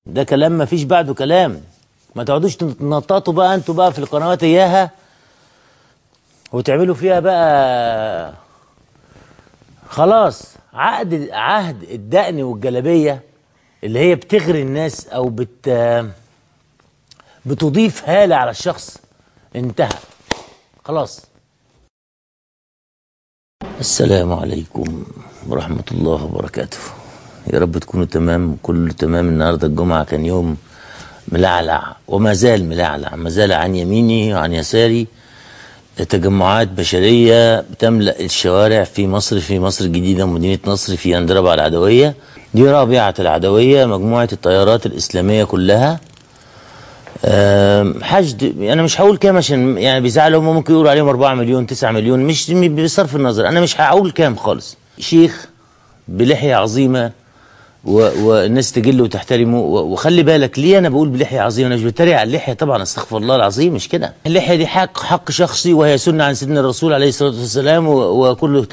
ده كلام ما فيش بعده كلام. ما تقعدوش تنططوا بقى انتوا بقى في القنوات اياها وتعملوا فيها بقى. خلاص عهد الدقن والجلابيه اللي هي بتغري الناس او بتضيف هاله على الشخص انتهى خلاص. السلام عليكم ورحمة الله وبركاته. يا رب تكونوا تمام، كله تمام. النهارده الجمعة كان يوم ملعلع وما زال ملعلع، ما زال عن يميني وعن يساري تجمعات بشرية بتملأ الشوارع في مصر الجديدة، مدينة نصر، في أندربة العدوية. دي رابعة العدوية، مجموعة التيارات الإسلامية كلها. حشد، انا مش هقول كام عشان يعني بيزعلوا، هم ممكن يقولوا عليهم 4 مليون 9 مليون، مش بصرف النظر، انا مش هقول كام خالص. شيخ بلحية عظيمة والناس تجله وتحترمه. وخلي بالك ليه انا بقول بلحية عظيمة، انا مش بتريق على اللحية طبعا، استغفر الله العظيم، مش كده. اللحية دي حق شخصي، وهي سنة عن سيدنا الرسول عليه الصلاة والسلام، وكله